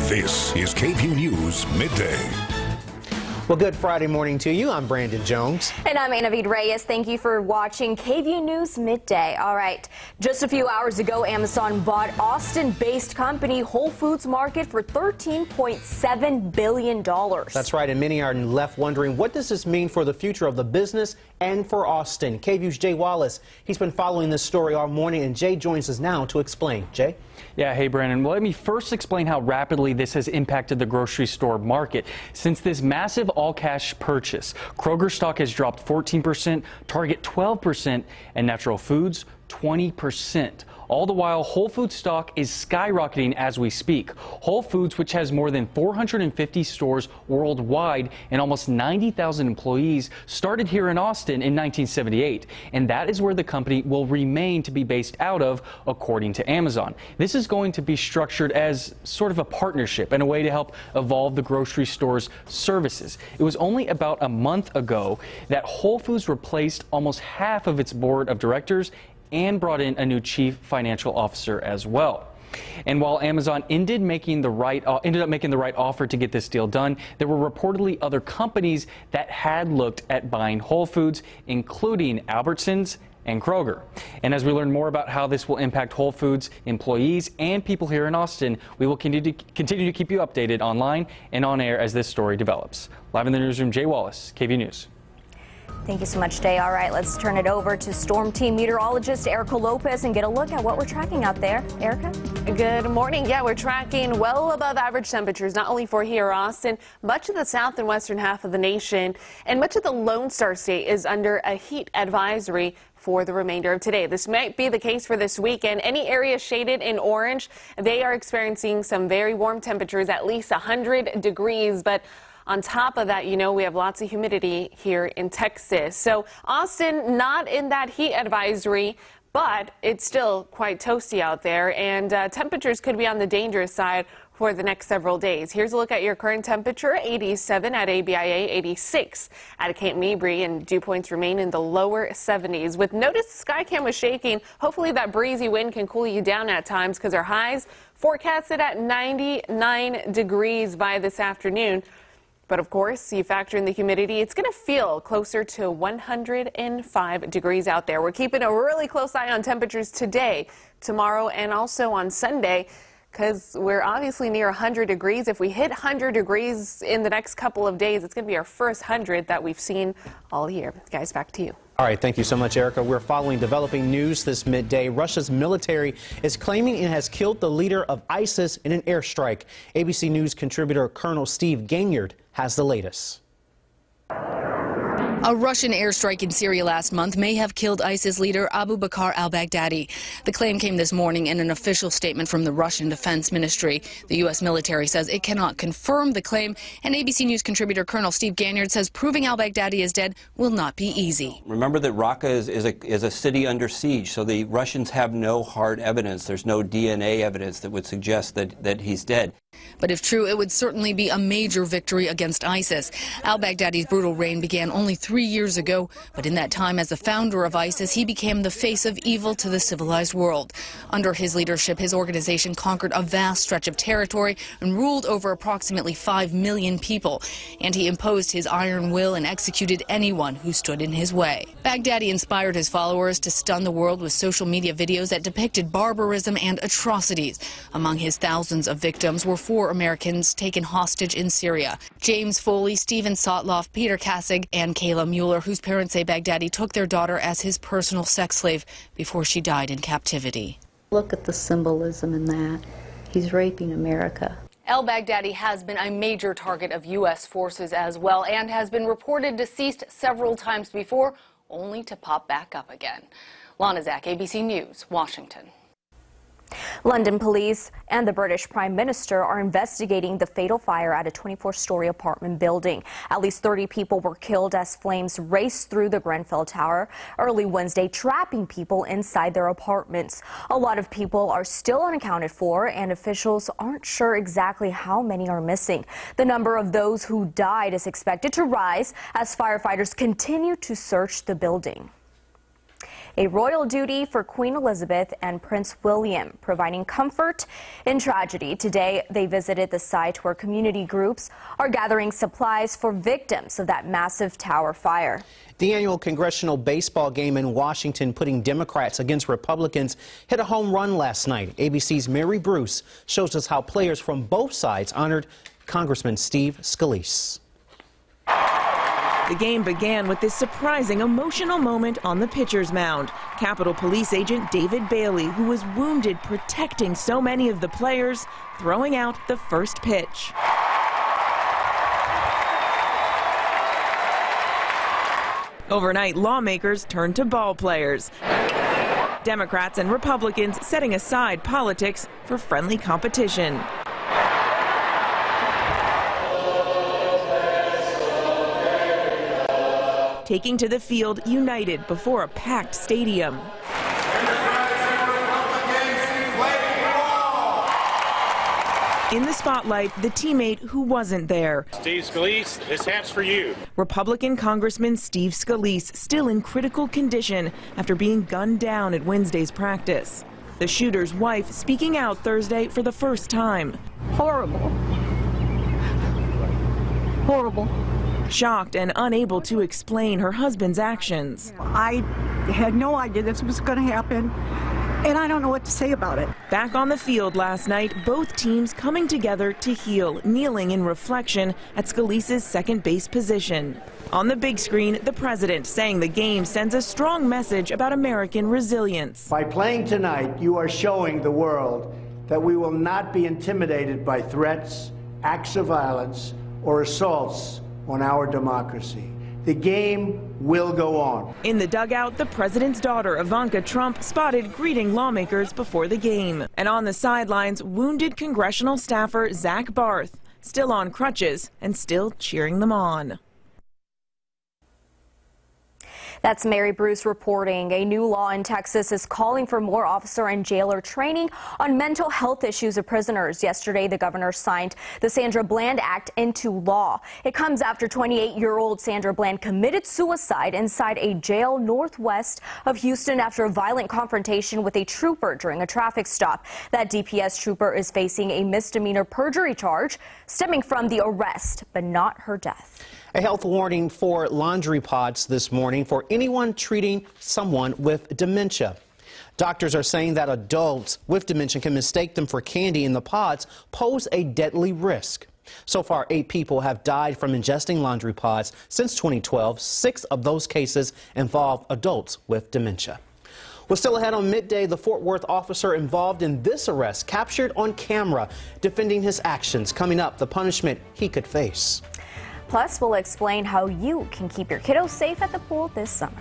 This is KVUE News Midday. Well, good Friday morning to you. I'm Brandon Jones. And I'm Anavid Reyes. Thank you for watching KVUE News Midday. All right, just a few hours ago, Amazon bought Austin-based company Whole Foods Market for $13.7 billion. That's right, and many are left wondering, what does this mean for the future of the business and for Austin? KVUE's Jay Wallace, he's been following this story all morning, and Jay joins us now to explain. Jay? Yeah, hey Brandon. Well, let me first explain how rapidly this has impacted the grocery store market. Since this massive all-cash purchase, Kroger stock has dropped 14%, Target 12%, and Natural Foods 20%. All the while, Whole Foods stock is skyrocketing as we speak. Whole Foods, which has more than 450 stores worldwide and almost 90,000 employees, started here in Austin in 1978, and that is where the company will remain to be based out of, according to Amazon. This is going to be structured as sort of a partnership and a way to help evolve the grocery store's services. It was only about a month ago that Whole Foods replaced almost half of its board of directors and brought in a new chief financial officer as well. And while Amazon ended up making the right offer to get this deal done, there were reportedly other companies that had looked at buying Whole Foods, including Albertsons and Kroger. And as we learn more about how this will impact Whole Foods employees and people here in Austin, we will continue to keep you updated online and on air as this story develops. Live in the newsroom, Jay Wallace, KVUE News. Thank you so much, Jay. All right, let's turn it over to Storm Team meteorologist Erica Lopez and get a look at what we're tracking out there. Erica? Good morning. Yeah, we're tracking well above average temperatures, not only for here, Austin, much of the south and western half of the nation, and much of the Lone Star State is under a heat advisory for the remainder of today. This might be the case for this weekend. Any areas shaded in orange, they are experiencing some very warm temperatures, at least 100 degrees, but on top of that, you know, we have lots of humidity here in Texas. So Austin, not in that heat advisory, but it's still quite toasty out there, and temperatures could be on the dangerous side for the next several days. Here's a look at your current temperature: 87 at ABIA, 86 at Camp Mabry, and dew points remain in the lower 70s. With notice the sky cam was shaking, hopefully that breezy wind can cool you down at times, because our highs forecasted at 99 degrees by this afternoon. But of course, you factor in the humidity, it's going to feel closer to 105 degrees out there. We're keeping a really close eye on temperatures today, tomorrow, and also on Sunday, because we're obviously near 100 degrees. If we hit 100 degrees in the next couple of days, it's going to be our first 100 that we've seen all year. Guys, back to you. All right, thank you so much, Erica. We're following developing news this midday. Russia's military is claiming it has killed the leader of ISIS in an airstrike. ABC News contributor Colonel Steve Gaignard has the latest. A Russian airstrike in Syria last month may have killed ISIS leader Abu Bakr al-Baghdadi. The claim came this morning in an official statement from the Russian Defense Ministry. The U.S. military says it cannot confirm the claim, and ABC News contributor Colonel Steve Gaignard says proving al-Baghdadi is dead will not be easy. Remember that Raqqa is a city under siege, so the Russians have no hard evidence. There's no DNA evidence that would suggest that he's dead. But if true, it would certainly be a major victory against ISIS. Al-Baghdadi's brutal reign began only 3 years ago, but in that time as the founder of ISIS, he became the face of evil to the civilized world. Under his leadership, his organization conquered a vast stretch of territory and ruled over approximately 5 million people. And he imposed his iron will and executed anyone who stood in his way. Baghdadi inspired his followers to stun the world with social media videos that depicted barbarism and atrocities. Among his thousands of victims were 4 Americans taken hostage in Syria: James Foley, Stephen Sotloff, Peter Kassig, and Kayla Mueller, whose parents say Baghdadi took their daughter as his personal sex slave before she died in captivity. Look at the symbolism in that. He's raping America. Al-Baghdadi has been a major target of U.S. forces as well and has been reported deceased several times before, only to pop back up again. Lana Zak, ABC News, Washington. London police and the British Prime Minister are investigating the fatal fire at a 24-story apartment building. At least 30 people were killed as flames raced through the Grenfell Tower early Wednesday, trapping people inside their apartments. A lot of people are still unaccounted for, and officials aren't sure exactly how many are missing. The number of those who died is expected to rise as firefighters continue to search the building. a royal duty for Queen Elizabeth and Prince William, providing comfort in tragedy. Today, they visited the site where community groups are gathering supplies for victims of that massive tower fire. The annual congressional baseball game in Washington, putting Democrats against Republicans, hit a home run last night. ABC's Mary Bruce shows us how players from both sides honored Congressman Steve Scalise. The game began with this surprising, emotional moment on the pitcher's mound. Capitol Police Agent David Bailey, who was wounded protecting so many of the players, throwing out the first pitch. Overnight, lawmakers turned to ball players. Democrats and Republicans setting aside politics for friendly competition. Taking to the field united before a packed stadium. In the spotlight, the teammate who wasn't there. Steve Scalise, this hat's for you. Republican Congressman Steve Scalise, still in critical condition after being gunned down at Wednesday's practice. The shooter's wife speaking out Thursday for the first time. Horrible. Horrible. Shocked and unable to explain her husband's actions. I had no idea this was going to happen, and I don't know what to say about it. Back on the field last night, both teams coming together to heal, kneeling in reflection at Scalise's second base position. On the big screen, the president saying the game sends a strong message about American resilience. By playing tonight, you are showing the world that we will not be intimidated by threats, acts of violence, or assaults on our democracy. The game will go on. In the dugout, the president's daughter, Ivanka Trump, spotted greeting lawmakers before the game. And on the sidelines, wounded congressional staffer Zach Barth, still on crutches and still cheering them on. That's Mary Bruce reporting. A new law in Texas is calling for more officer and jailer training on mental health issues of prisoners. Yesterday, the governor signed the Sandra Bland Act into law. It comes after 28-year-old Sandra Bland committed suicide inside a jail northwest of Houston after a violent confrontation with a trooper during a traffic stop. That DPS trooper is facing a misdemeanor perjury charge stemming from the arrest, but not her death. A health warning for laundry pods this morning for anyone treating someone with dementia. Doctors are saying that adults with dementia can mistake them for candy, and the pods pose a deadly risk. So far, 8 people have died from ingesting laundry pods since 2012. 6 of those cases involve adults with dementia. Well, still ahead on midday, the Fort Worth officer involved in this arrest captured on camera defending his actions. Coming up, the punishment he could face. Plus, we'll explain how you can keep your kiddos safe at the pool this summer.